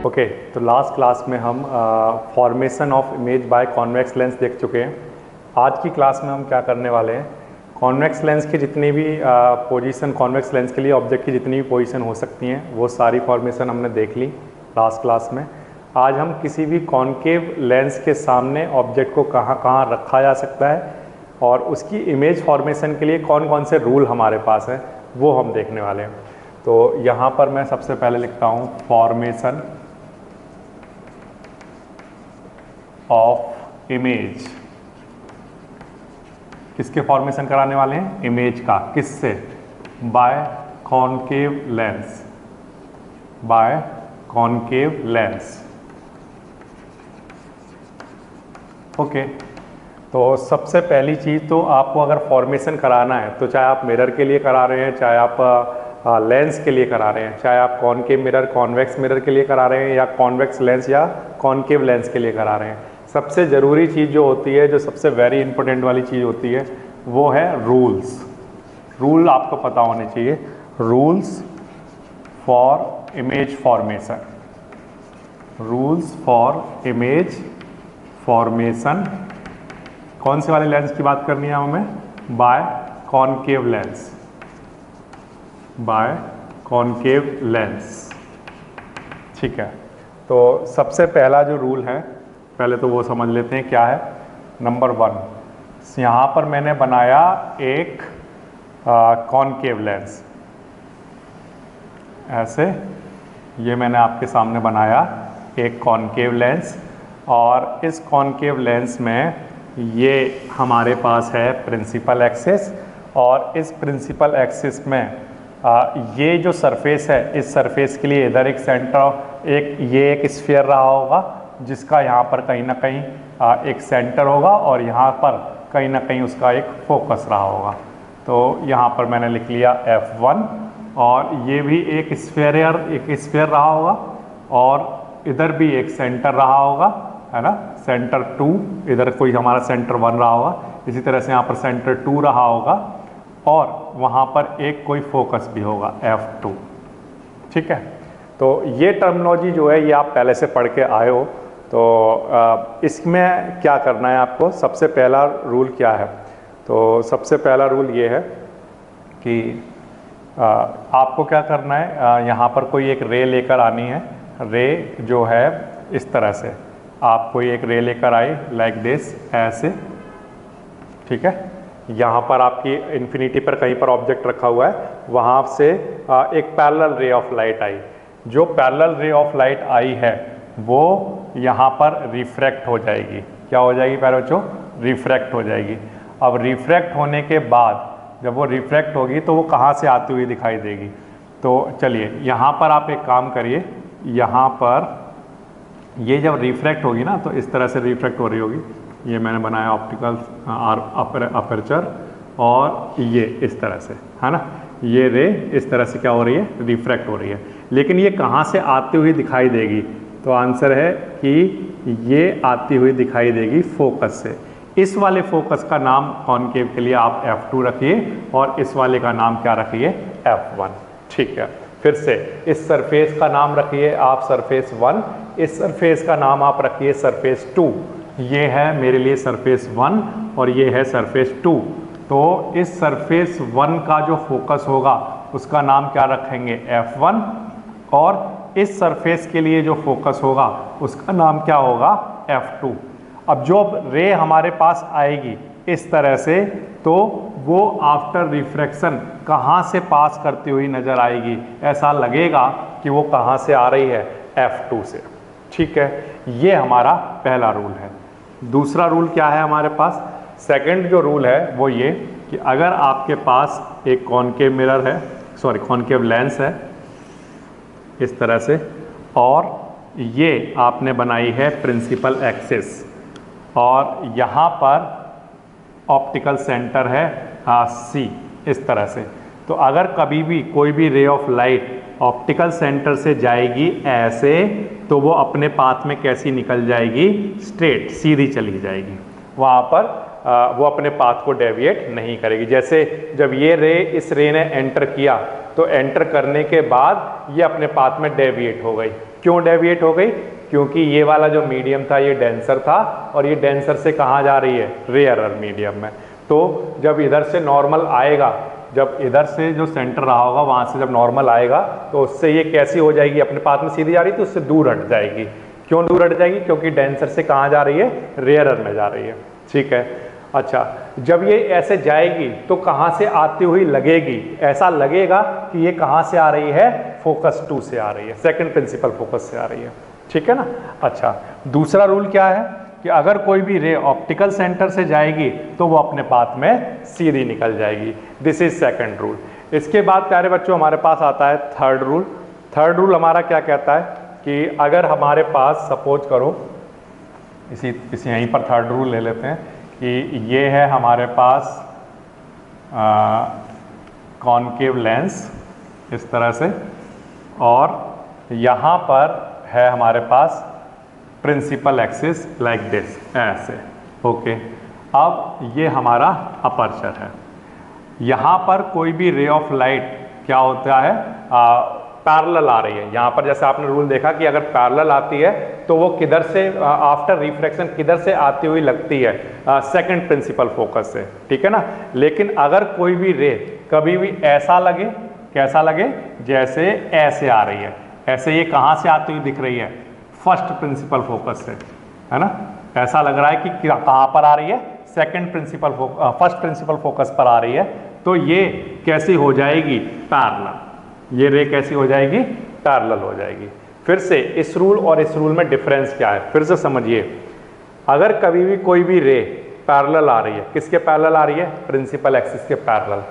Okay, तो last class में हम formation of image by convex lens देख चुके हैं। आज की क्लास में हम क्या करने वाले हैं, कॉन्वेक्स लेंस की जितनी भी पोजीशन, कॉन्वेक्स लेंस के लिए ऑब्जेक्ट की जितनी भी पोजीशन हो सकती हैं वो सारी फॉर्मेशन हमने देख ली लास्ट क्लास में। आज हम किसी भी कॉन्केव लेंस के सामने ऑब्जेक्ट को कहाँ कहाँ रखा जा सकता है और उसकी इमेज फॉर्मेशन के लिए कौन कौन से रूल हमारे पास हैं वो हम देखने वाले हैं। तो यहाँ पर मैं सबसे पहले लिखता हूँ फॉर्मेशन ऑफ इमेज। किसके फॉर्मेशन कराने वाले हैं? इमेज का। किससे? By concave lens. By concave lens. Okay, तो सबसे पहली चीज़ तो आपको अगर फॉर्मेशन कराना है तो चाहे आप मिरर के लिए करा रहे हैं, चाहे आप लेंस के लिए करा रहे हैं, चाहे आप कॉन्केव मिरर, कॉन्वेक्स मिरर के लिए करा रहे हैं या कॉन्वेक्स लेंस या कॉन्केव लेंस के लिए करा रहे हैं, सबसे ज़रूरी चीज़ जो होती है, जो सबसे वेरी इंपॉर्टेंट वाली चीज़ होती है वो है रूल्स। रूल आपको पता होने चाहिए। Rules for image formation. Rules for image formation. कौन से वाले लेंस की बात करनी है हमें? By concave lens. By concave lens. ठीक है, तो सबसे पहला जो रूल है पहले तो वो समझ लेते हैं क्या है। नंबर 1, यहाँ पर मैंने बनाया एक कॉन्केव लेंस। ऐसे ये मैंने आपके सामने बनाया एक कॉन्केव लेंस और इस कॉन्केव लेंस में ये हमारे पास है प्रिंसिपल एक्सिस और इस प्रिंसिपल एक्सिस में ये जो सरफेस है, इस सरफेस के लिए इधर एक सेंटर, ये एक स्फीयर रहा होगा जिसका यहाँ पर कहीं ना कहीं एक सेंटर होगा और यहाँ पर कहीं ना कहीं उसका एक फोकस रहा होगा। तो यहाँ पर मैंने लिख लिया F1 और ये भी एक स्फीयर रहा होगा और इधर भी एक सेंटर रहा होगा, है ना, सेंटर 2, इधर कोई हमारा सेंटर 1 रहा होगा, इसी तरह से यहाँ पर सेंटर 2 रहा होगा और वहाँ पर एक कोई फोकस भी होगा F2। ठीक है, तो ये टर्मिनोलॉजी जो है ये आप पहले से पढ़ के आए हो। तो इसमें क्या करना है आपको, सबसे पहला रूल क्या है? तो सबसे पहला रूल ये है कि आपको क्या करना है, यहाँ पर कोई एक रे लेकर आनी है। रे जो है इस तरह से, आप कोई एक रे लेकर आए लाइक दिस, ऐसे। ठीक है, यहाँ पर आपकी इन्फिनिटी पर कहीं पर ऑब्जेक्ट रखा हुआ है, वहाँ से एक पैरेलल रे ऑफ लाइट आई। जो पैरेलल रे ऑफ लाइट आई है वो यहाँ पर रिफ्रैक्ट हो जाएगी। क्या हो जाएगी प्यारे बच्चों? रिफ्रैक्ट हो जाएगी। अब रिफ्रैक्ट होने के बाद जब वो रिफ्रैक्ट होगी तो वो कहाँ से आती हुई दिखाई देगी? तो चलिए यहाँ पर आप एक काम करिए, यहाँ पर ये जब रिफ्रैक्ट होगी ना तो इस तरह से रिफ्रैक्ट हो रही होगी। ये मैंने बनाया ऑप्टिकल अपर्चर और ये इस तरह से, है ना, ये रे इस तरह से क्या हो रही है? रिफ्रैक्ट हो रही है। लेकिन ये कहाँ से आती हुई दिखाई देगी? तो आंसर है कि ये आती हुई दिखाई देगी फोकस से। इस वाले फोकस का नाम कॉन्केव के लिए आप F2 रखिए और इस वाले का नाम क्या रखिए? F1। ठीक है, फिर से इस सरफेस का नाम रखिए आप सरफेस 1, इस सरफेस का नाम आप रखिए सरफेस 2। ये है मेरे लिए सरफेस 1 और ये है सरफेस 2। तो इस सरफेस 1 का जो फोकस होगा उसका नाम क्या रखेंगे? F1 और इस सरफेस के लिए जो फोकस होगा उसका नाम क्या होगा? F2। अब जो रे हमारे पास आएगी इस तरह से तो वो आफ्टर रिफ्रैक्शन कहाँ से पास करती हुई नज़र आएगी? ऐसा लगेगा कि वो कहाँ से आ रही है? F2 से। ठीक है, ये हमारा पहला रूल है। दूसरा रूल क्या है हमारे पास? सेकंड जो रूल है वो ये कि अगर आपके पास एक कॉन्केव मिरर है, सॉरी कॉन्केव लेंस है इस तरह से और ये आपने बनाई है प्रिंसिपल एक्सिस और यहाँ पर ऑप्टिकल सेंटर है C इस तरह से, तो अगर कभी भी कोई भी ray of light optical centre से जाएगी ऐसे तो वो अपने पाथ में कैसी निकल जाएगी? स्ट्रेट, सीधी चली जाएगी। वहाँ पर वो अपने पाथ को डेविएट नहीं करेगी। जैसे जब ये रे इस रे ने एंटर किया तो एंटर करने के बाद ये अपने पाथ में डेविएट हो गई, क्यों डेविएट हो गई? क्योंकि ये वाला जो मीडियम था ये डेंसर था और ये डेंसर से कहाँ जा रही है? रेयरर मीडियम में। तो जब इधर से नॉर्मल आएगा, जब इधर से जो सेंटर रहा होगा वहाँ से जब नॉर्मल आएगा तो उससे ये कैसी हो जाएगी? अपने पाथ में सीधी जा रही थी, उससे दूर हट जाएगी। क्यों दूर हट जाएगी? क्योंकि डेंसर से कहाँ जा रही है? रेयरर में जा रही है। ठीक है। अच्छा, जब ये ऐसे जाएगी तो कहाँ से आती हुई लगेगी? ऐसा लगेगा कि ये कहाँ से आ रही है? फोकस 2 से आ रही है, सेकंड प्रिंसिपल फोकस से आ रही है। ठीक है ना। अच्छा, दूसरा रूल क्या है कि अगर कोई भी रे ऑप्टिकल सेंटर से जाएगी तो वो अपने पाथ में सीधी निकल जाएगी। This is second rule. इसके बाद प्यारे बच्चों हमारे पास आता है थर्ड रूल। थर्ड रूल हमारा क्या कहता है कि अगर हमारे पास सपोज करो, इसी यहीं पर थर्ड रूल ले लेते हैं कि ये है हमारे पास कॉनकेव लेंस इस तरह से, और यहाँ पर है हमारे पास प्रिंसिपल एक्सिस लाइक दिस, ऐसे। ओके, अब ये हमारा अपर्चर है। यहाँ पर कोई भी रे ऑफ लाइट क्या होता है? पैरेलल आ रही है। यहाँ पर जैसे आपने रूल देखा कि अगर पैरेलल आती है तो वो किधर से आफ्टर रिफ्रैक्शन किधर से आती हुई लगती है? सेकंड प्रिंसिपल फोकस से। ठीक है ना। लेकिन अगर कोई भी रे कभी भी ऐसा लगे, कैसा लगे? जैसे ऐसे आ रही है, ऐसे ये कहाँ से आती हुई दिख रही है? फर्स्ट प्रिंसिपल फोकस से, है ना। ऐसा लग रहा है कि कहाँ पर आ रही है? Second principle first principle focus पर आ रही है। तो ये कैसी हो जाएगी? पैरेलल। ये रे कैसी हो जाएगी? पैरेलल हो जाएगी। फिर से इस रूल और इस रूल में डिफरेंस क्या है फिर से समझिए। अगर कभी भी कोई भी रे पैरेलल आ रही है, किसके पैरेलल आ रही है? प्रिंसिपल एक्सिस के पैरेलल,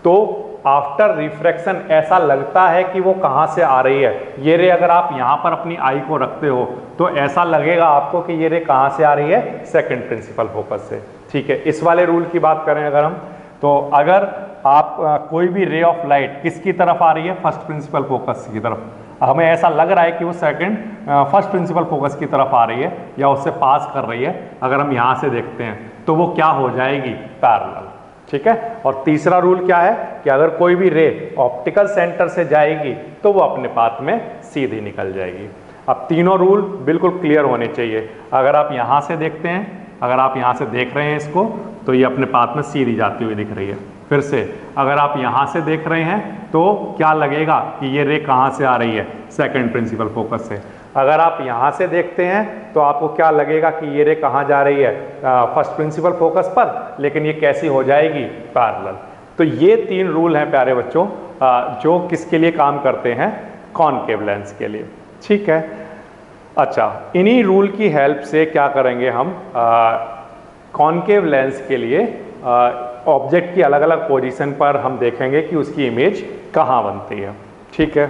तो आफ्टर रिफ्रैक्शन ऐसा लगता है कि वो कहाँ से आ रही है। ये रे अगर आप यहाँ पर अपनी आई को रखते हो तो ऐसा लगेगा आपको कि ये रे कहाँ से आ रही है? सेकंड प्रिंसिपल फोकस से। ठीक है। इस वाले रूल की बात करें अगर हम, तो अगर आप कोई भी रे ऑफ लाइट किसकी तरफ आ रही है? फर्स्ट प्रिंसिपल फोकस की तरफ। हमें ऐसा लग रहा है कि वो सेकंड फर्स्ट प्रिंसिपल फोकस की तरफ आ रही है या उससे पास कर रही है। अगर हम यहाँ से देखते हैं तो वो क्या हो जाएगी? पैरेलल। ठीक है। और तीसरा रूल क्या है कि अगर कोई भी रे ऑप्टिकल सेंटर से जाएगी तो वो अपने पाथ में सीधी निकल जाएगी। अब तीनों रूल बिल्कुल क्लियर होने चाहिए। अगर आप यहाँ से देखते हैं, अगर आप यहाँ से देख रहे हैं इसको, तो ये अपने पाथ में सीधी जाती हुई दिख रही है। फिर से अगर आप यहाँ से देख रहे हैं तो क्या लगेगा कि ये रे कहाँ से आ रही है? सेकंड प्रिंसिपल फोकस से। अगर आप यहाँ से देखते हैं तो आपको क्या लगेगा कि ये रे कहाँ जा रही है? फर्स्ट प्रिंसिपल फोकस पर, लेकिन ये कैसी हो जाएगी? पैरेलल। तो ये तीन रूल हैं प्यारे बच्चों, जो किसके लिए काम करते हैं? कॉनकेव लेंस के लिए। ठीक है। अच्छा, इन्हीं रूल की हेल्प से क्या करेंगे हम? कॉनकेव लेंस के लिए ऑब्जेक्ट की अलग अलग पोजीशन पर हम देखेंगे कि उसकी इमेज कहाँ बनती है। ठीक है।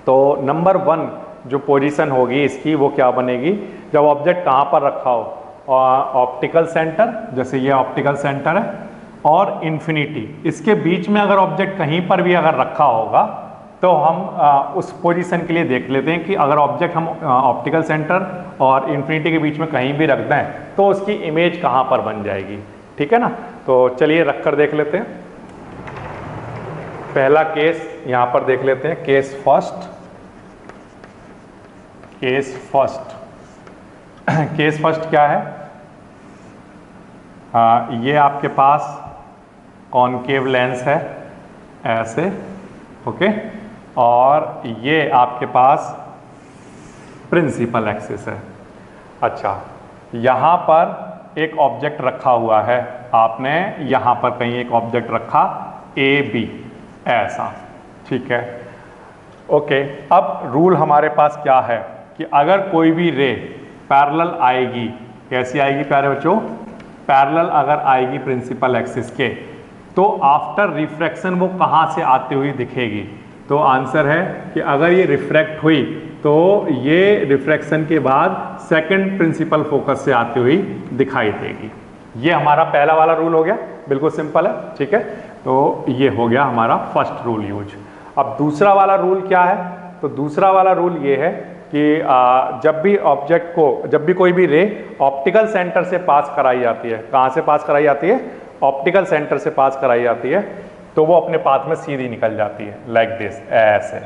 तो नंबर 1 जो पोजीशन होगी इसकी वो क्या बनेगी? जब ऑब्जेक्ट कहाँ पर रखा हो? ऑप्टिकल सेंटर, जैसे ये ऑप्टिकल सेंटर है, और इन्फिनिटी, इसके बीच में अगर ऑब्जेक्ट कहीं पर भी अगर रखा होगा तो हम उस पोजीशन के लिए देख लेते हैं कि अगर ऑब्जेक्ट हम ऑप्टिकल सेंटर और इन्फिनिटी के बीच में कहीं भी रख दें तो उसकी इमेज कहाँ पर बन जाएगी। ठीक है ना। तो चलिए रख कर देख लेते हैं। पहला केस यहाँ पर देख लेते हैं, केस फर्स्ट। केस फर्स्ट क्या है? ये आपके पास कॉनकेव लेंस है ऐसे, ओके, और ये आपके पास प्रिंसिपल एक्सिस है। अच्छा, यहाँ पर एक ऑब्जेक्ट रखा हुआ है, आपने यहाँ पर कहीं एक ऑब्जेक्ट रखा AB ऐसा। ठीक है। ओके, अब रूल हमारे पास क्या है कि अगर कोई भी रे पैरेलल आएगी, कैसी आएगी प्यारे बच्चों? पैरेलल अगर आएगी प्रिंसिपल एक्सिस के, तो आफ्टर रिफ्रैक्शन वो कहाँ से आती हुई दिखेगी? तो आंसर है कि अगर ये रिफ्रैक्ट हुई तो ये रिफ्रैक्शन के बाद सेकंड प्रिंसिपल फोकस से आती हुई दिखाई देगी। ये हमारा पहला वाला रूल हो गया, बिल्कुल सिंपल है। ठीक है। तो ये हो गया हमारा फर्स्ट रूल यूज। अब दूसरा वाला रूल क्या है? तो दूसरा वाला रूल ये है कि जब भी ऑब्जेक्ट को, जब भी कोई भी रे ऑप्टिकल सेंटर से पास कराई जाती है, कहाँ से पास कराई जाती है? ऑप्टिकल सेंटर से पास कराई जाती है, तो वो अपने पाथ में सीधी निकल जाती है, लाइक दिस, ऐसे।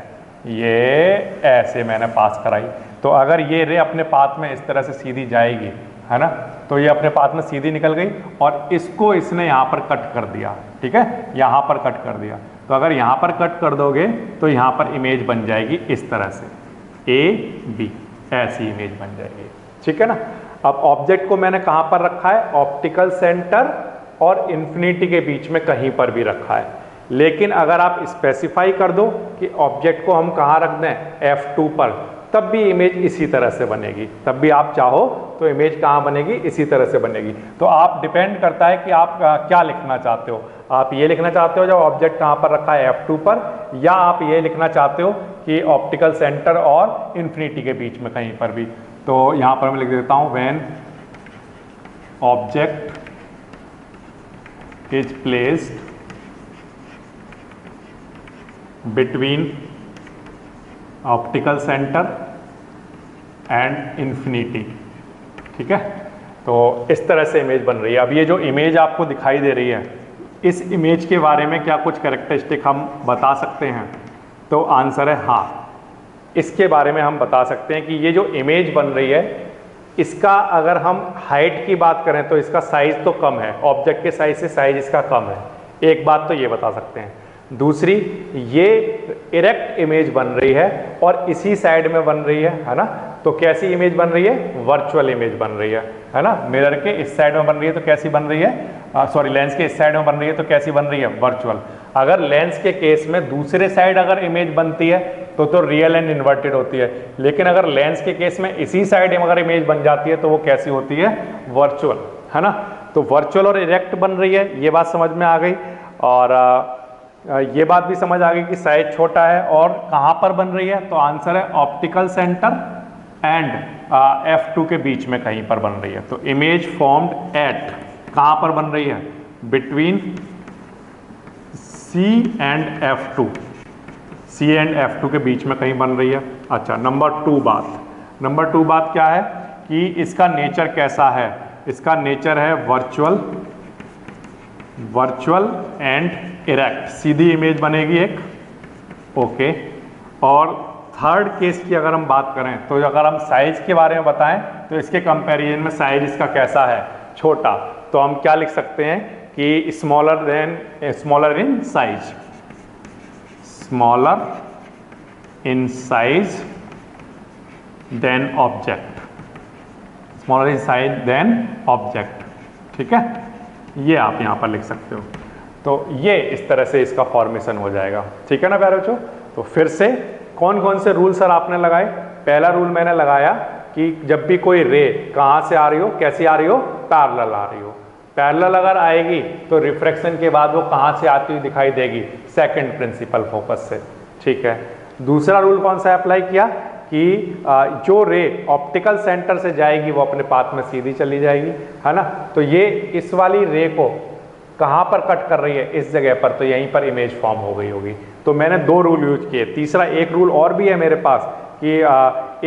ये ऐसे मैंने पास कराई, तो अगर ये रे अपने पाथ में इस तरह से सीधी जाएगी, है ना, तो ये अपने पाथ में सीधी निकल गई और इसको इसने यहाँ पर कट कर दिया, ठीक है, यहाँ पर कट कर दिया। तो अगर यहाँ पर कट कर दोगे तो यहाँ पर इमेज बन जाएगी इस तरह से ए बी, ऐसी इमेज बन जाएगी, ठीक है ना। अब ऑब्जेक्ट को मैंने कहाँ पर रखा है, ऑप्टिकल सेंटर और इन्फिनिटी के बीच में कहीं पर भी रखा है। लेकिन अगर आप स्पेसिफाई कर दो कि ऑब्जेक्ट को हम कहाँ रख दें, F2 पर, तब भी इमेज इसी तरह से बनेगी। तब भी आप चाहो तो इमेज कहाँ बनेगी, इसी तरह से बनेगी। तो आप डिपेंड करता है कि आप क्या लिखना चाहते हो। आप ये लिखना चाहते हो जब ऑब्जेक्ट कहाँ पर रखा है, F2 पर, या आप ये लिखना चाहते हो कि ऑप्टिकल सेंटर और इन्फिनिटी के बीच में कहीं पर भी। तो यहाँ पर मैं लिख देता हूँ, when object is placed between optical centre and infinity, ठीक है। तो इस तरह से इमेज बन रही है। अब ये जो इमेज आपको दिखाई दे रही है, इस इमेज के बारे में क्या कुछ कैरेक्टरिस्टिक हम बता सकते हैं? तो आंसर है हाँ, इसके बारे में हम बता सकते हैं कि ये जो इमेज बन रही है, इसका अगर हम हाइट की बात करें तो इसका साइज तो कम है, ऑब्जेक्ट के साइज से साइज इसका कम है। एक बात तो ये बता सकते हैं। दूसरी, ये इरेक्ट इमेज बन रही है और इसी साइड में बन रही है ना। तो कैसी इमेज बन रही है, वर्चुअल इमेज बन रही है ना। मिरर के इस साइड में बन रही है तो कैसी बन रही है, सॉरी लेंस के इस साइड में बन रही है तो कैसी बन रही है, वर्चुअल। अगर लेंस के केस में दूसरे साइड अगर इमेज बनती है तो रियल एंड इन्वर्टेड होती है। लेकिन अगर लेंस के केस में इसी साइड अगर इमेज बन जाती है तो वो कैसी होती है, वर्चुअल, है ना। तो वर्चुअल और इरेक्ट बन रही है, ये बात समझ में आ गई। और ये बात भी समझ आ गई कि साइज छोटा है और कहाँ पर बन रही है। तो आंसर है ऑप्टिकल सेंटर एंड F2 के बीच में कहीं पर बन रही है। तो इमेज फॉर्म्ड एट, कहाँ पर बन रही है, between C and F2, C and F2 के बीच में कहीं बन रही है। अच्छा, नंबर 2 बात क्या है कि इसका नेचर कैसा है। इसका नेचर है virtual and erect, Sidhi image बनेगी एक, ओके। और थर्ड केस की अगर हम बात करें तो अगर हम साइज के बारे में बताएं तो इसके कंपैरिजन में साइज इसका कैसा है, छोटा। तो हम क्या लिख सकते हैं कि smaller in size, smaller in size than object, smaller in size than object, ठीक है। ये आप यहाँ पर लिख सकते हो। तो ये इस तरह से इसका फॉर्मेशन हो जाएगा, ठीक है ना प्यारे बच्चों। तो फिर से कौन कौन से रूल सर आपने लगाए। पहला रूल मैंने लगाया कि जब भी कोई रे कहाँ से आ रही हो, कैसी आ रही हो, पैरेलल आ रही हो। पैरेलल अगर आएगी तो रिफ्रैक्शन के बाद वो कहाँ से आती हुई दिखाई देगी, सेकंड प्रिंसिपल फोकस से, ठीक है। दूसरा रूल कौन सा अप्लाई किया कि जो रे ऑप्टिकल सेंटर से जाएगी वो अपने पाथ में सीधी चली जाएगी, है ना। तो ये इस वाली रे को कहाँ पर कट कर रही है, इस जगह पर, तो यहीं पर इमेज फॉर्म हो गई होगी। तो मैंने 2 रूल यूज किए। तीसरा एक रूल और भी है मेरे पास कि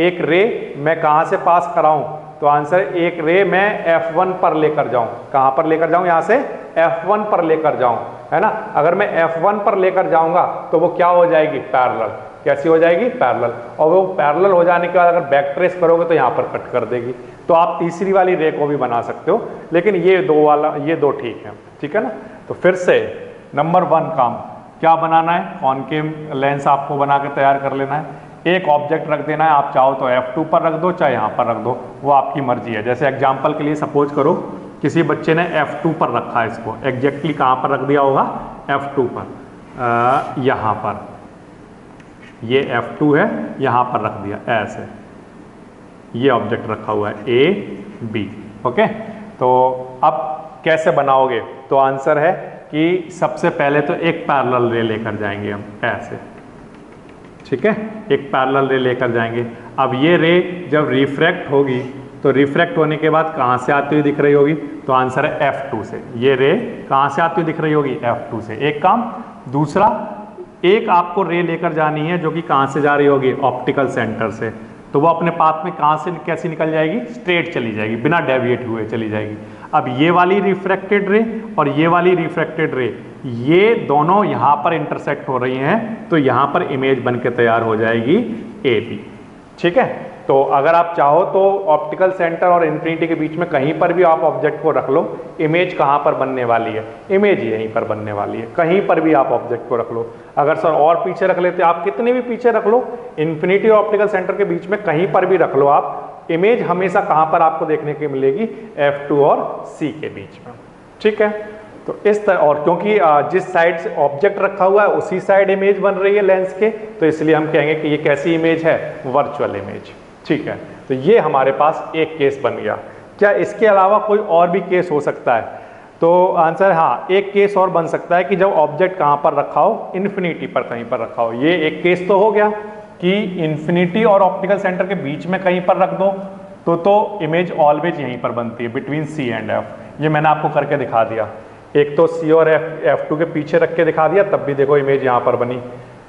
एक रे मैं कहाँ से पास कराऊं। तो आंसर, एक रे मैं F1 पर लेकर जाऊं। कहाँ पर लेकर जाऊं, यहाँ से F1 पर लेकर जाऊं, है ना। अगर मैं F1 पर लेकर जाऊंगा तो वो क्या हो जाएगी, पैरेलल। कैसी हो जाएगी, पैरेलल। और वो पैरेलल हो जाने के बाद अगर बैक ट्रेस करोगे तो यहाँ पर कट कर देगी। तो आप तीसरी वाली रे को भी बना सकते हो, लेकिन ये 2 ठीक है, ठीक है ना। तो फिर से नंबर 1 काम क्या बनाना है, कॉनकेव लेंस आपको बना के तैयार कर लेना है। एक ऑब्जेक्ट रख देना है, आप चाहो तो F2 पर रख दो, चाहे यहाँ पर रख दो, वो आपकी मर्जी है। जैसे एग्जाम्पल के लिए सपोज करो किसी बच्चे ने F2 पर रखा है, इसको एग्जैक्टली कहाँ पर रख दिया होगा, F2 पर, यहाँ पर, ये F2 है, यहाँ पर रख दिया ऐसे, ये ऑब्जेक्ट रखा हुआ है A, B, ओके। तो अब कैसे बनाओगे, तो आंसर है कि सबसे पहले तो एक पैरेलल रे लेकर जाएंगे हम ऐसे, ठीक है। एक पैरेलल रे लेकर जाएंगे। अब ये रे जब रिफ्रैक्ट होगी तो रिफ्रैक्ट होने के बाद कहाँ से आती हुई दिख रही होगी, तो आंसर है F2 से। ये रे कहाँ से आती हुई दिख रही होगी, F2 से, एक काम। दूसरा, एक आपको रे लेकर जानी है जो कि कहाँ से जा रही होगी, ऑप्टिकल सेंटर से। तो वो अपने पाथ में कहाँ से कैसी निकल जाएगी, स्ट्रेट चली जाएगी, बिना डेविएट हुए चली जाएगी। अब ये वाली रिफ्रैक्टेड रे और ये वाली रिफ्रैक्टेड रे, ये दोनों यहाँ पर इंटरसेक्ट हो रही हैं, तो यहाँ पर इमेज बन के तैयार हो जाएगी ए बी। ठीक है, तो अगर आप चाहो तो ऑप्टिकल सेंटर और इन्फिनिटी के बीच में कहीं पर भी आप ऑब्जेक्ट को रख लो, इमेज कहाँ पर बनने वाली है, इमेज यहीं पर बनने वाली है। कहीं पर भी आप ऑब्जेक्ट को रख लो, अगर सर और पीछे रख लेते आप, कितने भी पीछे रख लो, इन्फिनिटी और ऑप्टिकल सेंटर के बीच में कहीं पर भी रख लो आप, इमेज हमेशा कहाँ पर आपको देखने को मिलेगी, F2 और C के बीच में। ठीक है, तो इस तरह, और क्योंकि जिस साइड से ऑब्जेक्ट रखा हुआ है उसी साइड इमेज बन रही है लेंस के, तो इसलिए हम कहेंगे कि ये कैसी इमेज है, वर्चुअल इमेज। ठीक है, तो ये हमारे पास एक केस बन गया। क्या इसके अलावा कोई और भी केस हो सकता है? तो आंसर हाँ, एक केस और बन सकता है कि जब ऑब्जेक्ट कहाँ पर रखा हो, इन्फिनिटी पर कहीं पर रखा हो। ये एक केस तो हो गया कि इन्फिनिटी और ऑप्टिकल सेंटर के बीच में कहीं पर रख दो तो इमेज ऑलवेज यहीं पर बनती है, बिटवीन C एंड F। ये मैंने आपको करके दिखा दिया। एक तो C और F2 के पीछे रख के दिखा दिया, तब भी देखो इमेज यहाँ पर बनी।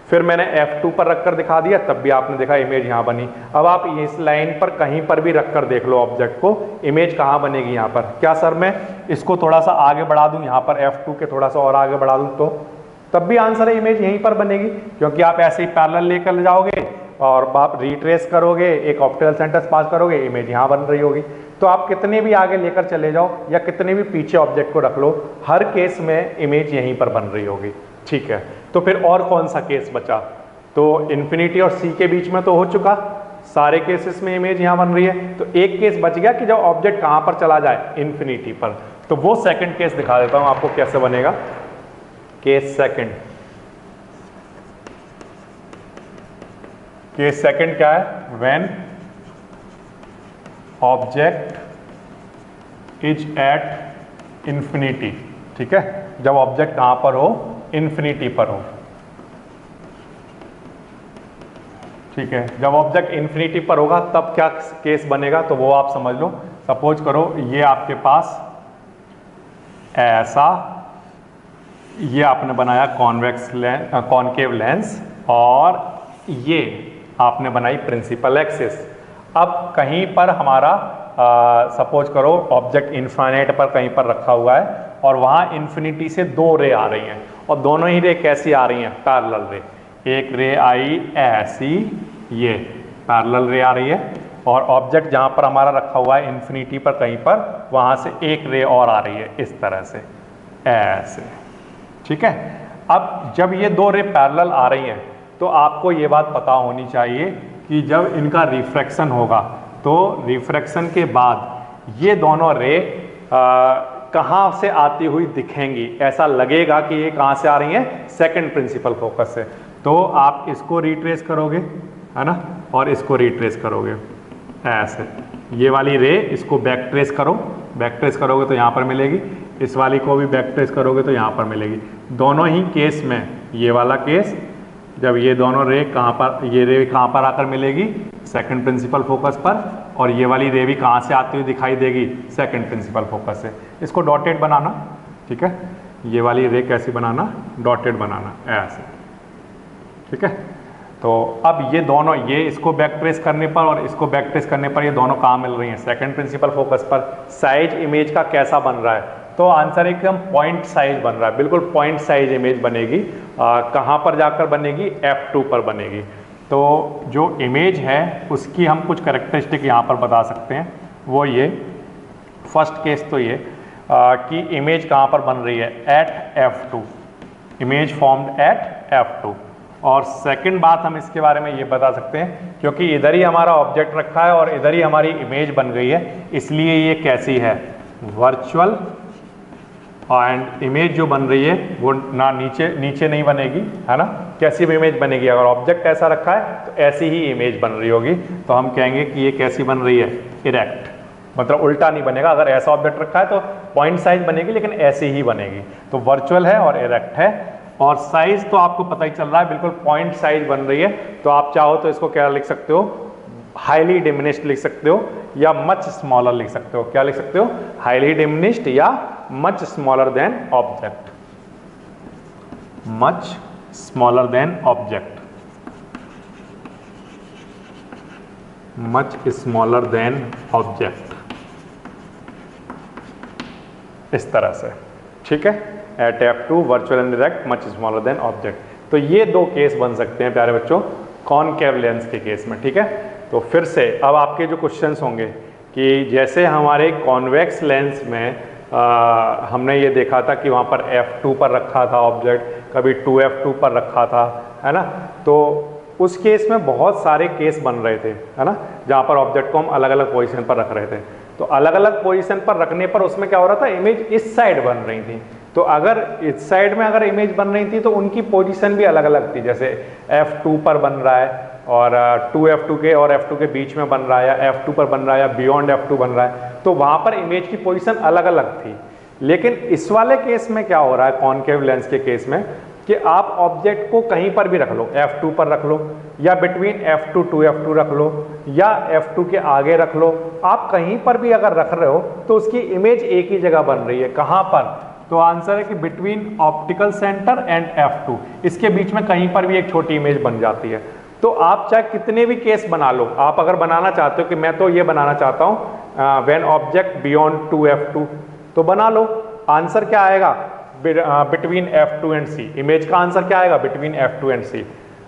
फिर मैंने F2 पर रखकर दिखा दिया, तब भी आपने देखा इमेज यहाँ बनी। अब आप इस लाइन पर कहीं पर भी रखकर देख लो ऑब्जेक्ट को, इमेज कहाँ बनेगी यहाँ पर। क्या सर मैं इसको थोड़ा सा आगे बढ़ा दूँ, यहाँ पर F2 के थोड़ा सा और आगे बढ़ा दूँ, तो तब भी आंसर है इमेज यहीं पर बनेगी, क्योंकि आप ऐसे ही पैरेलल लेकर जाओगे और आप रिट्रेस करोगे, एक ऑप्टिकल सेंटर से पास करोगे, इमेज यहाँ बन रही होगी। तो आप कितने भी आगे लेकर चले जाओ या कितने भी पीछे ऑब्जेक्ट को रख लो, हर केस में इमेज यहीं पर बन रही होगी। ठीक है, तो फिर और कौन सा केस बचा? तो इन्फिनिटी और C के बीच में तो हो चुका, सारे केसेस में इमेज यहाँ बन रही है। तो एक केस बच गया कि जब ऑब्जेक्ट कहाँ पर चला जाए, इन्फिनिटी पर। तो वो सेकंड केस दिखा देता हूँ आपको कैसे बनेगा। केस सेकंड, केस सेकंड क्या है? When object is at infinity. ठीक है, जब ऑब्जेक्ट कहां पर हो, इन्फिनिटी पर हो। ठीक है, जब ऑब्जेक्ट इन्फिनिटी पर होगा तब क्या केस बनेगा, तो वो आप समझ लो। सपोज करो ये आपके पास ऐसा, ये आपने बनाया कॉनकेव लेंस, और ये आपने बनाई प्रिंसिपल एक्सिस। अब कहीं पर हमारा सपोज करो ऑब्जेक्ट इन्फिनिट पर कहीं पर रखा हुआ है और वहाँ इन्फिनिटी से दो रे आ रही हैं, और दोनों ही रे कैसी आ रही हैं? पैरेलल रे। एक रे आई ऐसी, ये पैरेलल रे आ रही है, और ऑब्जेक्ट जहाँ पर हमारा रखा हुआ है इन्फिनिटी पर कहीं पर, वहाँ से एक रे और आ रही है इस तरह से, ऐसे। ठीक है, अब जब ये दो रे पैरेलल आ रही हैं तो आपको ये बात पता होनी चाहिए कि जब इनका रिफ्रैक्शन होगा तो रिफ्रैक्शन के बाद ये दोनों रे कहाँ से आती हुई दिखेंगी। ऐसा लगेगा कि ये कहाँ से आ रही हैं, सेकंड प्रिंसिपल फोकस से। तो आप इसको रिट्रेस करोगे, है ना, और इसको रिट्रेस करोगे ऐसे। ये वाली रे इसको बैक ट्रेस करो, बैक ट्रेस करोगे तो यहाँ पर मिलेगी, इस वाली को भी बैक ट्रेस करोगे तो यहाँ पर मिलेगी। दोनों ही केस में, ये वाला केस जब ये दोनों रे कहाँ पर, ये रे कहाँ पर आकर मिलेगी, सेकंड प्रिंसिपल फोकस पर, और ये वाली रे भी कहाँ से आती हुई दिखाई देगी, सेकंड प्रिंसिपल फोकस से। इसको डॉटेड बनाना। ठीक है, ये वाली रे कैसी बनाना, डॉटेड बनाना ऐसे। ठीक है, तो अब ये दोनों, ये इसको बैक ट्रेस करने पर और इसको बैक ट्रेस करने पर ये दोनों कहाँ मिल रही हैं, सेकंड प्रिंसिपल फोकस पर। साइज इमेज का कैसा बन रहा है, तो आंसर एकदम पॉइंट साइज बन रहा है, बिल्कुल पॉइंट साइज इमेज बनेगी। कहाँ पर जाकर बनेगी, F2 पर बनेगी। तो जो इमेज है उसकी हम कुछ कैरेक्टरिस्टिक यहाँ पर बता सकते हैं। वो ये फर्स्ट केस तो ये कि इमेज कहाँ पर बन रही है, at F2, image formed at F2। और सेकंड बात हम इसके बारे में ये बता सकते हैं, क्योंकि इधर ही हमारा ऑब्जेक्ट रखा है और इधर ही हमारी इमेज बन गई है, इसलिए ये कैसी है, वर्चुअल। एंड इमेज जो बन रही है वो ना नीचे नहीं बनेगी, है ना, कैसी भी इमेज बनेगी। अगर ऑब्जेक्ट ऐसा रखा है तो ऐसी ही इमेज बन रही होगी, तो हम कहेंगे कि ये कैसी बन रही है, इरेक्ट, मतलब उल्टा नहीं बनेगा। अगर ऐसा ऑब्जेक्ट रखा है तो पॉइंट साइज बनेगी, लेकिन ऐसी ही बनेगी। तो वर्चुअल है और इरेक्ट है। और साइज तो आपको पता ही चल रहा है, बिल्कुल पॉइंट साइज बन रही है। तो आप चाहो तो इसको क्या लिख सकते हो, हाईली डिमिनिश्ड लिख सकते हो या मच स्मॉलर लिख सकते हो। क्या लिख सकते हो, हाईली डिमिनिश्ड या much smaller than object, much smaller than object, much smaller than object. इस तरह से, ठीक है। At F2 virtual and direct much smaller than object. तो ये दो केस बन सकते हैं प्यारे बच्चों कॉनकेव लेंस के केस में, ठीक है। तो फिर से अब आपके जो क्वेश्चंस होंगे कि जैसे हमारे कॉन्वेक्स लेंस में हमने ये देखा था कि वहाँ पर F2 पर रखा था ऑब्जेक्ट, कभी 2F2 पर रखा था, है ना। तो उस केस में बहुत सारे केस बन रहे थे, है ना, जहाँ पर ऑब्जेक्ट को हम अलग अलग पोजीशन पर रख रहे थे। तो अलग अलग पोजीशन पर रखने पर उसमें क्या हो रहा था, इमेज इस साइड बन रही थी। तो अगर इस साइड में अगर इमेज बन रही थी तो उनकी पोजीशन भी अलग अलग थी। जैसे F2 पर बन रहा है और 2F2 के और F2 के बीच में बन रहा है, या F2 पर बन रहा है, या बियॉन्ड F2 बन रहा है, तो वहाँ पर इमेज की पोजीशन अलग अलग थी। लेकिन इस वाले केस में क्या हो रहा है, कॉनकेव लेंस के केस में, कि आप ऑब्जेक्ट को कहीं पर भी रख लो, F2 पर रख लो, या बिटवीन F2 2F2 रख लो, या F2 के आगे रख लो। आप कहीं पर भी अगर रख रहे हो तो उसकी इमेज एक ही जगह बन रही है। कहाँ पर? तो आंसर है कि between optical centre and F2, इसके बीच में कहीं पर भी एक छोटी इमेज बन जाती है। तो आप चाहे कितने भी केस बना लो, आप अगर बनाना चाहते हो कि मैं तो ये बनाना चाहता हूँ व्हेन ऑब्जेक्ट बियॉन्ड 2F2, तो बना लो। आंसर क्या आएगा? Between F2 and C। Image का आंसर क्या आएगा? Between F2 and C।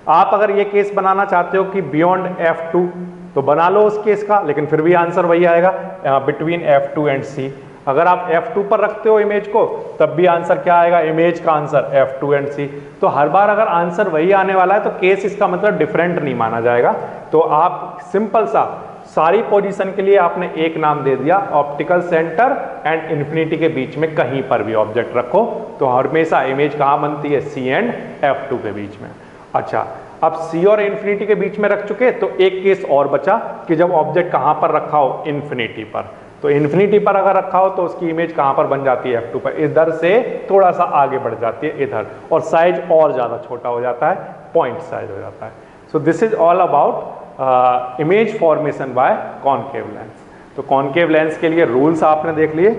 आप अगर ये केस बनाना चाहते हो कि बियॉन्ड F2, तो बना लो उस केस का, लेकिन फिर भी आंसर वही आएगा बिटवीन F2 एंड C। अगर आप F2 पर रखते हो इमेज को, तब भी आंसर क्या आएगा? इमेज का आंसर F2 एंड C। तो हर बार अगर आंसर वही आने वाला है तो केस इसका मतलब डिफरेंट नहीं माना जाएगा। तो आप सिंपल सा सारी पोजीशन के लिए आपने एक नाम दे दिया, ऑप्टिकल सेंटर एंड इन्फिनिटी के बीच में कहीं पर भी ऑब्जेक्ट रखो तो हमेशा इमेज कहाँ बनती है? C एंड F2 के बीच में। अच्छा, अब C और इन्फिनिटी के बीच में रख चुके, तो एक केस और बचा कि जब ऑब्जेक्ट कहाँ पर रखा हो? इन्फिनिटी पर। तो इन्फिनिटी पर अगर रखा हो तो उसकी इमेज कहाँ पर बन जाती है? F2 पर। इधर से थोड़ा सा आगे बढ़ जाती है इधर, और साइज और ज़्यादा छोटा हो जाता है, पॉइंट साइज हो जाता है। So this is all about image formation by concave lens. तो कॉनकेव लेंस के लिए रूल्स आपने देख लिए।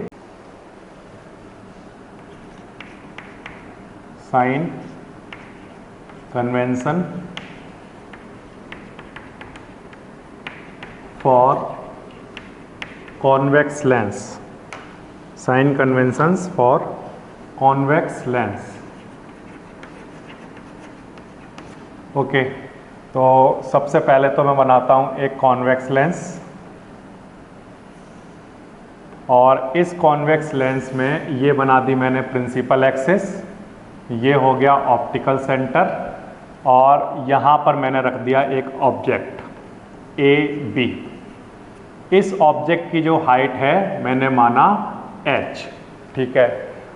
Sign convention for convex lens, sign conventions for convex lens। Okay, तो सबसे पहले तो मैं बनाता हूं एक कॉन्वेक्स लेंस, और इस कॉन्वेक्स लेंस में ये बना दी मैंने प्रिंसिपल एक्सिस, ये हो गया ऑप्टिकल सेंटर, और यहाँ पर मैंने रख दिया एक ऑब्जेक्ट AB। इस ऑब्जेक्ट की जो हाइट है मैंने माना h, ठीक है।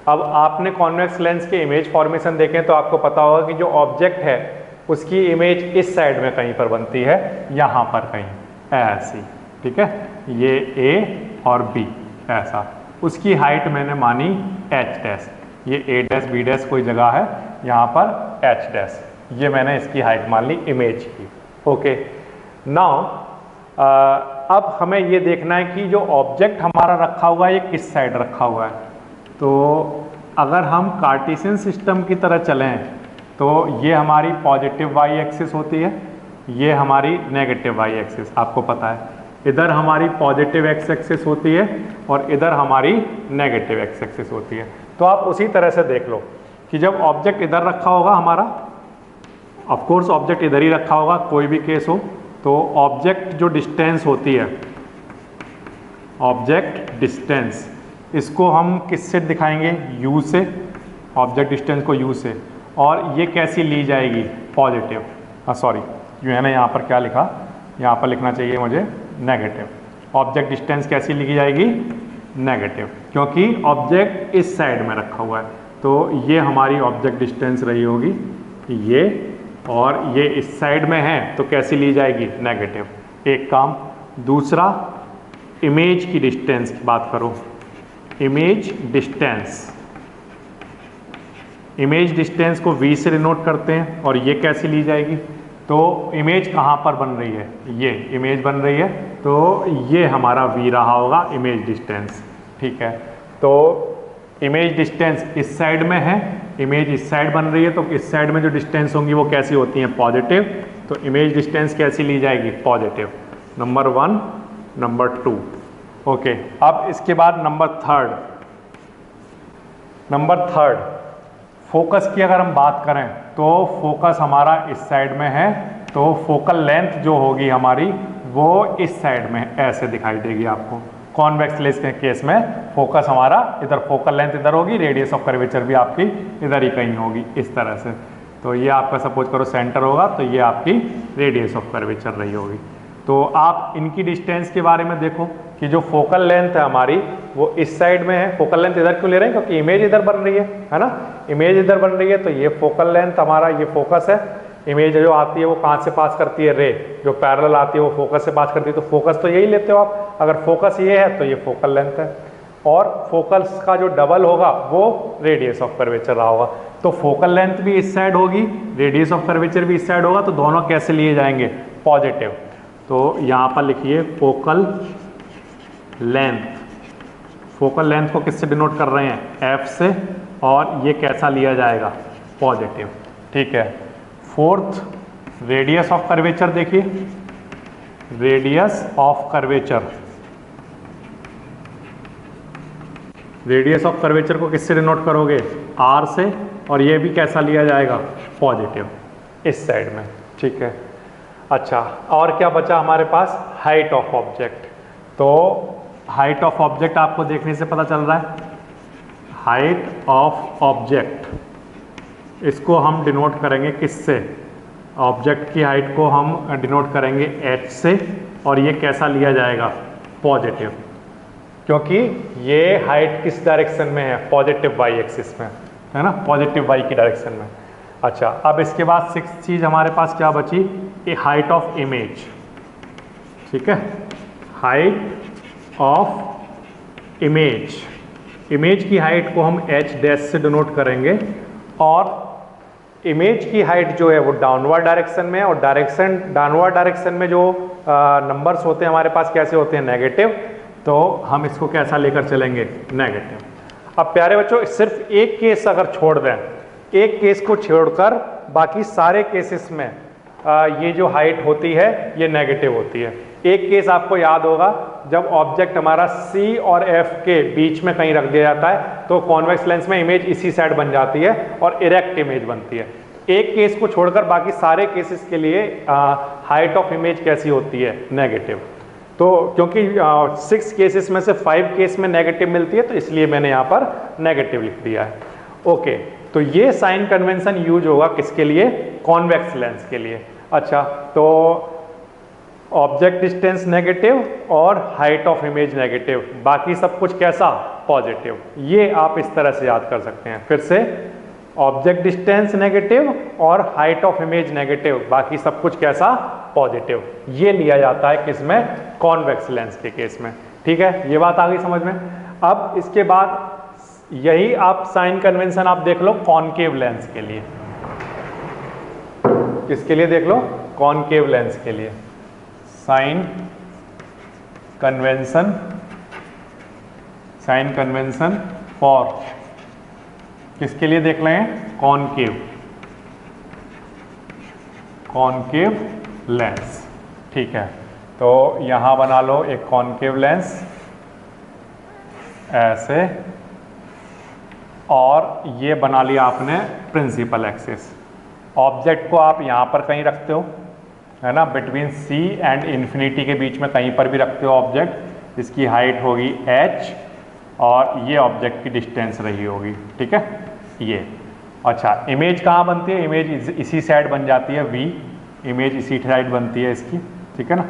अब आपने कॉन्वेक्स लेंस के इमेज फॉर्मेशन देखें तो आपको पता होगा कि जो ऑब्जेक्ट है उसकी इमेज इस साइड में कहीं पर बनती है, यहाँ पर कहीं ऐसी, ठीक है। ये A और B ऐसा, उसकी हाइट मैंने मानी h डैश। ये A डैश B डैश कोई जगह है, यहाँ पर h डैश, ये मैंने इसकी हाइट मान ली इमेज की। ओके, नाउ अब हमें ये देखना है कि जो ऑब्जेक्ट हमारा रखा हुआ है ये किस साइड रखा हुआ है। तो अगर हम कार्टेशियन सिस्टम की तरह चलें तो ये हमारी पॉजिटिव वाई एक्सिस होती है, ये हमारी नेगेटिव वाई एक्सिस, आपको पता है। इधर हमारी पॉजिटिव एक्स एक्सिस होती है और इधर हमारी नेगेटिव एक्स एक्सिस होती है। तो आप उसी तरह से देख लो कि जब ऑब्जेक्ट इधर रखा होगा हमारा, ऑफ कोर्स ऑब्जेक्ट इधर ही रखा होगा, कोई भी केस हो, तो ऑब्जेक्ट जो डिस्टेंस होती है, ऑब्जेक्ट डिस्टेंस, इसको हम किससे दिखाएंगे? U से, ऑब्जेक्ट डिस्टेंस को U से। और ये कैसी ली जाएगी? पॉजिटिव, सॉरी जो है ना, यहाँ पर क्या लिखा, यहाँ पर लिखना चाहिए मुझे नेगेटिव। ऑब्जेक्ट डिस्टेंस कैसी लिखी जाएगी? नेगेटिव, क्योंकि ऑब्जेक्ट इस साइड में रखा हुआ है। तो ये हमारी ऑब्जेक्ट डिस्टेंस रही होगी ये, और ये इस साइड में है तो कैसी ली जाएगी? नेगेटिव। एक काम। दूसरा, इमेज की डिस्टेंस की बात करो, इमेज डिस्टेंस, इमेज डिस्टेंस को V से डिनोट करते हैं, और ये कैसी ली जाएगी? तो इमेज कहाँ पर बन रही है? ये इमेज बन रही है, तो ये हमारा V रहा होगा इमेज डिस्टेंस, ठीक है। तो इमेज डिस्टेंस इस साइड में है, इमेज इस साइड बन रही है, तो इस साइड में जो डिस्टेंस होंगी वो कैसी होती हैं? पॉजिटिव। तो इमेज डिस्टेंस कैसी ली जाएगी? पॉजिटिव। Number 1, number 2। ओके, अब इसके बाद नंबर 3, नंबर थर्ड, फोकस की अगर हम बात करें तो फोकस हमारा इस साइड में है, तो फोकल लेंथ जो होगी हमारी वो इस साइड में ऐसे दिखाई देगी आपको। कॉन्वेक्स लेंस के केस में फोकस हमारा इधर, फोकल लेंथ इधर होगी, रेडियस ऑफ कर्वेचर भी आपकी इधर ही कहीं होगी इस तरह से। तो ये आपका सपोज करो सेंटर होगा, तो ये आपकी रेडियस ऑफ कर्वेचर रही होगी। तो आप इनकी डिस्टेंस के बारे में देखो कि जो फोकल लेंथ है हमारी वो इस साइड में है। फोकल लेंथ इधर क्यों ले रहे हैं? क्योंकि इमेज इधर बन रही है ना, इमेज इधर बन रही है। तो ये फोकल लेंथ हमारा, ये फोकस है। इमेज जो आती है वो कहाँ से पास करती है? रे जो पैरेलल आती है वो फोकस से पास करती है। तो फोकस तो यही लेते हो आप। अगर फोकस ये है तो ये फोकल लेंथ है, और फोकस का जो डबल होगा वो रेडियस ऑफ कर्वेचर रहा होगा। तो फोकल लेंथ भी इस साइड होगी, रेडियस ऑफ कर्वेचर भी इस साइड होगा। तो दोनों कैसे लिए जाएंगे? पॉजिटिव। तो यहाँ पर लिखिए फोकल लेंथ। फोकल लेंथ को किससे डिनोट कर रहे हैं? एफ से, और ये कैसा लिया जाएगा? पॉजिटिव। ठीक है। फोर्थ, रेडियस ऑफ कर्वेचर देखिए, radius of curvature, radius of curvature को किससे डिनोट करोगे? आर से, और ये भी कैसा लिया जाएगा? पॉजिटिव, इस साइड में। ठीक है। अच्छा, और क्या बचा हमारे पास? Height of object. तो हाइट ऑफ ऑब्जेक्ट आपको देखने से पता चल रहा है, हाइट ऑफ ऑब्जेक्ट, इसको हम डिनोट करेंगे किससे? ऑब्जेक्ट की हाइट को हम डिनोट करेंगे h से, और ये कैसा लिया जाएगा? पॉजिटिव, क्योंकि ये हाइट किस डायरेक्शन में है? पॉजिटिव वाई एक्सिस में है ना, पॉजिटिव वाई की डायरेक्शन में। अच्छा, अब इसके बाद सिक्स्थ चीज हमारे पास क्या बची? ए हाइट ऑफ इमेज। ठीक है, हाइट ऑफ इमेज, इमेज की हाइट को हम h डैश से डिनोट करेंगे, और इमेज की हाइट जो है वो डाउनवर्ड डायरेक्शन में है, और डाउनवर्ड डायरेक्शन में जो नंबर्स होते हैं हमारे पास कैसे होते हैं? नेगेटिव। तो हम इसको कैसा लेकर चलेंगे? नेगेटिव। अब प्यारे बच्चों, सिर्फ एक केस अगर छोड़ दें, एक केस को छोड़कर बाकी सारे केसेस में ये जो हाइट होती है ये नेगेटिव होती है। एक केस आपको याद होगा, जब ऑब्जेक्ट हमारा C और F के बीच में कहीं रख दिया जाता है तो कॉन्वेक्स लेंस में इमेज इसी साइड बन जाती है और इरेक्ट इमेज बनती है। एक केस को छोड़कर बाकी सारे केसेस के लिए हाइट ऑफ इमेज कैसी होती है? नेगेटिव। तो क्योंकि 6 केसेस में से 5 केस में नेगेटिव मिलती है, तो इसलिए मैंने यहाँ पर नेगेटिव लिख दिया है। ओके, तो ये साइन कन्वेंशन यूज होगा किसके लिए? कॉन्वेक्स लेंस के लिए। अच्छा, तो ऑब्जेक्ट डिस्टेंस नेगेटिव और हाइट ऑफ इमेज नेगेटिव, बाकी सब कुछ कैसा? पॉजिटिव। ये आप इस तरह से याद कर सकते हैं। फिर से, ऑब्जेक्ट डिस्टेंस नेगेटिव और हाइट ऑफ इमेज नेगेटिव, बाकी सब कुछ कैसा? पॉजिटिव। ये लिया जाता है किसमें? कॉन्वेक्स लेंस के केस में। ठीक है, ये बात आ गई समझ में। अब इसके बाद यही आप साइन कन्वेंशन आप देख लो कॉनकेव लेंस के लिए। किसके लिए देख लो? कॉनकेव लेंस के लिए। Sign convention, sign convention for, किसके लिए देख रहे हैं? Concave, concave lens. ठीक है, तो यहां बना लो एक कॉनकेव लेंस ऐसे, और ये बना लिया आपने प्रिंसिपल एक्सिस। ऑब्जेक्ट को आप यहां पर कहीं रखते हो, है ना, बिटवीन C एंड इन्फिनिटी के बीच में कहीं पर भी रखते हो ऑब्जेक्ट। इसकी हाइट होगी h, और ये ऑब्जेक्ट की डिस्टेंस रही होगी। ठीक है, ये। अच्छा, इमेज कहाँ बनती है? इमेज इसी साइड बन जाती है, V। इमेज इसी साइड बनती है इसकी। ठीक है ना,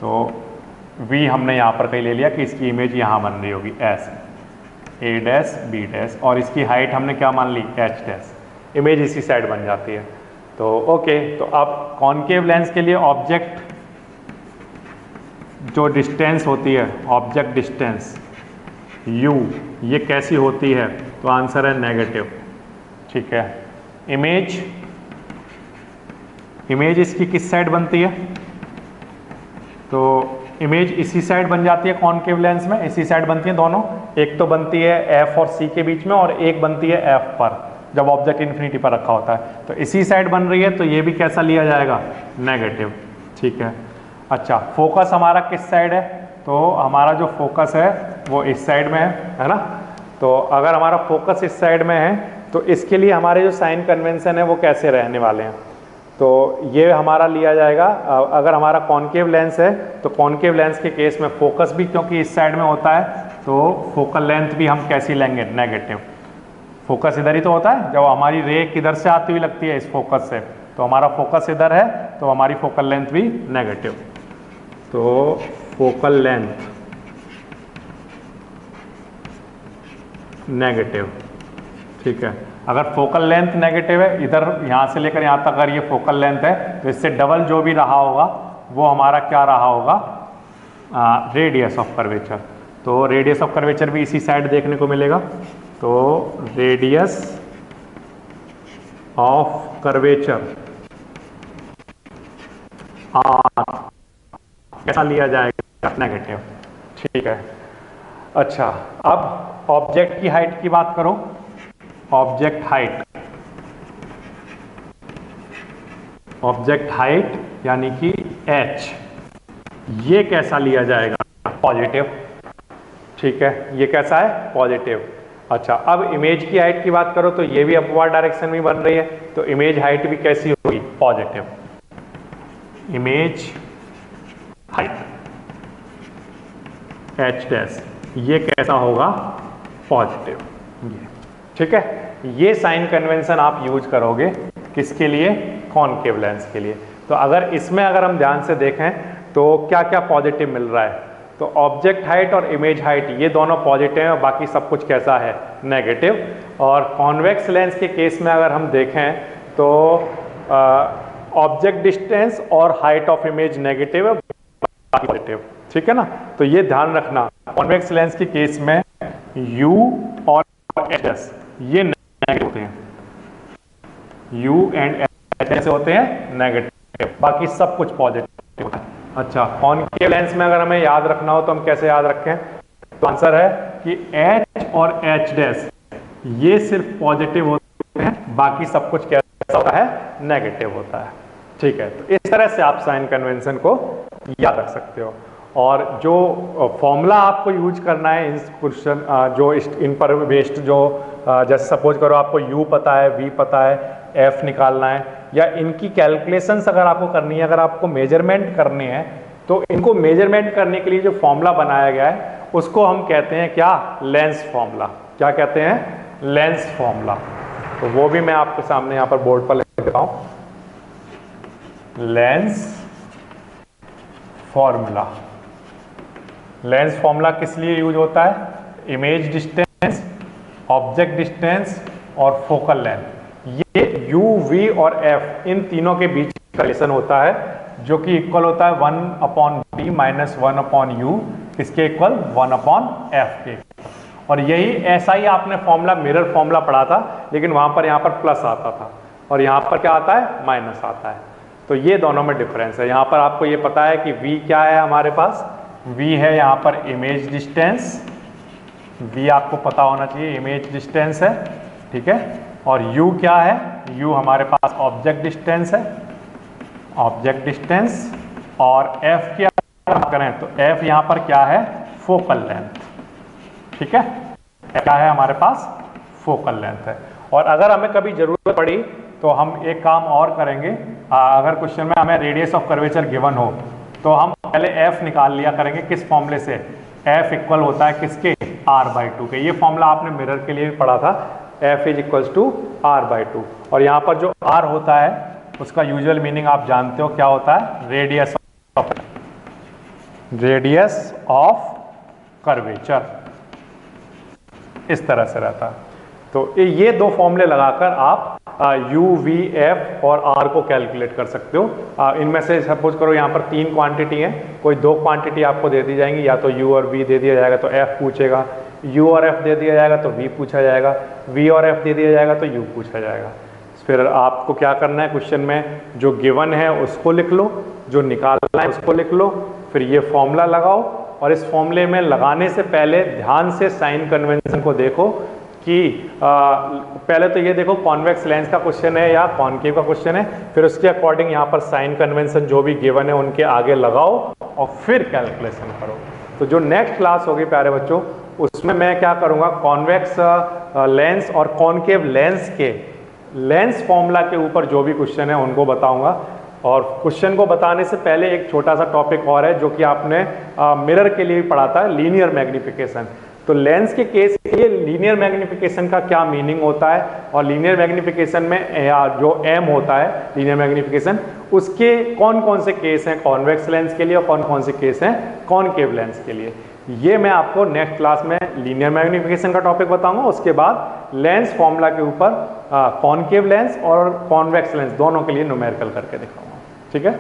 तो V हमने यहाँ पर कहीं ले लिया कि इसकी इमेज यहाँ बन रही होगी ऐसे, A डैश B डैश, और इसकी हाइट हमने क्या मान ली? H dash. इमेज इसी साइड बन जाती है। तो ओके, तो अब कॉनकेव लेंस के लिए ऑब्जेक्ट जो डिस्टेंस होती है, ऑब्जेक्ट डिस्टेंस U, ये कैसी होती है? तो आंसर है नेगेटिव। ठीक है, इमेज, इमेज इसकी किस साइड बनती है? तो इमेज इसी साइड बन जाती है कॉनकेव लेंस में, इसी साइड बनती है दोनों। एक तो बनती है F और C के बीच में, और एक बनती है F पर, जब ऑब्जेक्ट इन्फिनिटी पर रखा होता है। तो इसी साइड बन रही है, तो ये भी कैसा लिया जाएगा? नेगेटिव। ठीक है। अच्छा, फोकस हमारा किस साइड है? तो हमारा जो फोकस है वो इस साइड में है ना। तो अगर हमारा फोकस इस साइड में है तो इसके लिए हमारे जो साइन कन्वेंशन है वो कैसे रहने वाले हैं, तो ये हमारा लिया जाएगा। अगर हमारा कॉनकेव लेंस है तो कॉनकेव लेंस के केस में फोकस भी क्योंकि इस साइड में होता है तो फोकल लेंथ भी हम कैसी लेंगे, नेगेटिव। फोकस इधर ही तो होता है, जब हमारी रे किधर से आती हुई लगती है, इस फोकस से, तो हमारा फोकस इधर है तो हमारी फोकल लेंथ भी नेगेटिव। तो फोकल लेंथ नेगेटिव, ठीक है। अगर फोकल लेंथ नेगेटिव है, इधर यहाँ से लेकर यहाँ तक अगर ये फोकल लेंथ है तो इससे डबल जो भी रहा होगा वो हमारा क्या रहा होगा, रेडियस ऑफ कर्वेचर। तो रेडियस ऑफ कर्वेचर भी इसी साइड देखने को मिलेगा। तो रेडियस ऑफ कर्वेचर कैसा लिया जाएगा, नेगेटिव, ठीक है। अच्छा, अब ऑब्जेक्ट की हाइट की बात करो। ऑब्जेक्ट हाइट, ऑब्जेक्ट हाइट यानी कि h, ये कैसा लिया जाएगा, पॉजिटिव, ठीक है। ये कैसा है, पॉजिटिव। अच्छा, अब इमेज की हाइट की बात करो तो ये भी अपवर्ड डायरेक्शन में बन रही है, तो इमेज हाइट भी कैसी होगी, positive. Image height h dash, ये कैसा होगा, पॉजिटिव, ये, ठीक है। ये साइन कन्वेंशन आप यूज करोगे किसके लिए, कॉनकेव लेंस के लिए। तो अगर इसमें अगर हम ध्यान से देखें तो क्या क्या पॉजिटिव मिल रहा है, तो ऑब्जेक्ट हाइट और इमेज हाइट ये दोनों पॉजिटिव हैं और बाकी सब कुछ कैसा है, नेगेटिव। और कॉन्वेक्स लेंस के केस में अगर हम देखें तो ऑब्जेक्ट डिस्टेंस और हाइट ऑफ इमेज नेगेटिव है, बाकी पॉजिटिव, ठीक है ना। तो ये ध्यान रखना, कॉन्वेक्स लेंस के केस में U और HS ये नेगेटिव होते हैं, U एंड HS होते हैं नेगेटिव, बाकी सब कुछ पॉजिटिव होता है। अच्छा, कॉनकेव लेंस में अगर हमें याद रखना हो तो हम कैसे याद रखें, तो आंसर है कि H और H डैश ये सिर्फ पॉजिटिव होते हैं, बाकी सब कुछ कैसा होता है, नेगेटिव होता है, ठीक है। तो इस तरह से आप साइन कन्वेंशन को याद रख सकते हो। और जो फॉर्मूला आपको यूज करना है इस क्वेश्चन, जो इन पर बेस्ड, जो जैसे सपोज करो आपको U पता है, V पता है, F निकालना है, या इनकी कैलकुलेशंस अगर आपको करनी है, अगर आपको मेजरमेंट करनी है, तो इनको मेजरमेंट करने के लिए जो फॉर्मूला बनाया गया है उसको हम कहते हैं क्या, लेंस फॉर्मूला। क्या कहते हैं, लेंस फॉर्मूला। तो वो भी मैं आपके सामने यहाँ पर बोर्ड पर लिख देता हूँ, लेंस फॉर्मूला। लेंस फॉर्मूला किस लिए यूज होता है, इमेज डिस्टेंस, ऑब्जेक्ट डिस्टेंस और फोकल लेंथ। ये U, V और F इन तीनों के बीच का रिलेशन होता है जो कि इक्वल होता है 1/b माइनस 1/u, किसके इक्वल, 1/f के। और यही ऐसा ही आपने फॉर्मूला, मिरर फॉर्मूला पढ़ा था, लेकिन वहां पर यहाँ पर प्लस आता था और यहाँ पर क्या आता है, माइनस आता है। तो ये दोनों में डिफरेंस है। यहाँ पर आपको ये पता है कि V क्या है हमारे पास, V है यहाँ पर इमेज डिस्टेंस, V आपको पता होना चाहिए, इमेज डिस्टेंस है, ठीक है। और U क्या है, U हमारे पास ऑब्जेक्ट डिस्टेंस है, ऑब्जेक्ट डिस्टेंस। और F क्या करें तो F यहाँ पर क्या है, फोकल लेंथ, ठीक है। क्या है हमारे पास, फोकल लेंथ है। और अगर हमें कभी जरूरत पड़ी तो हम एक काम और करेंगे, अगर क्वेश्चन में हमें रेडियस ऑफ कर्वेचर गिवन हो तो हम पहले F निकाल लिया करेंगे, किस फॉर्मूले से, F इक्वल होता है किसके, R/2 के। ये फॉर्मूला आपने मिरर के लिए भी पढ़ा था, F is equals to R/2। और यहाँ पर जो R होता है उसका यूजुअल मीनिंग आप जानते हो क्या होता है, रेडियस ऑफ कर्वेचर, इस तरह से रहता है। तो ये दो फॉर्मूले लगाकर आप U, V, F और R को कैलकुलेट कर सकते हो। इनमें से सपोज करो यहाँ पर 3 क्वांटिटी हैं, कोई 2 क्वांटिटी आपको दे दी जाएंगी, या तो U और V दे दिया जाएगा तो F पूछेगा, U और F दे दिया जाएगा तो V पूछा जाएगा, V और F दे दिया जाएगा तो U पूछा जाएगा। फिर आपको क्या करना है, क्वेश्चन में जो गिवन है उसको लिख लो, जो निकालना है उसको लिख लो, फिर ये फॉर्मूला लगाओ। और इस फॉर्मूले में लगाने से पहले ध्यान से साइन कन्वेंशन को देखो कि पहले तो ये देखो कॉन्वेक्स लेंस का क्वेश्चन है या कॉनकेव का क्वेश्चन है, फिर उसके अकॉर्डिंग यहाँ पर साइन कन्वेंशन जो भी गिवन है उनके आगे लगाओ और फिर कैलकुलेशन करो। तो जो नेक्स्ट क्लास होगी प्यारे बच्चों, उसमें मैं क्या करूँगा, कॉन्वेक्स लेंस और कॉनकेव लेंस के लेंस फॉर्मूला के ऊपर जो भी क्वेश्चन है उनको बताऊंगा। और क्वेश्चन को बताने से पहले एक छोटा सा टॉपिक और है जो कि आपने मिरर के लिए भी पढ़ा था, लीनियर मैग्निफिकेशन। तो लेंस के केस के लिए लीनियर मैग्निफिकेशन का क्या मीनिंग होता है, और लीनियर मैग्निफिकेशन में जो एम होता है लीनियर मैग्निफिकेशन, उसके कौन कौन से केस हैं कॉन्वेक्स लेंस के लिए और कौन कौन से केस हैं कॉनकेव लेंस के लिए, ये मैं आपको नेक्स्ट क्लास में लीनियर मैग्निफिकेशन का टॉपिक बताऊंगा। उसके बाद लेंस फॉर्मूला के ऊपर कॉनकेव लेंस और कॉन्वेक्स लेंस दोनों के लिए न्यूमेरिकल करके दिखाऊंगा। ठीक है।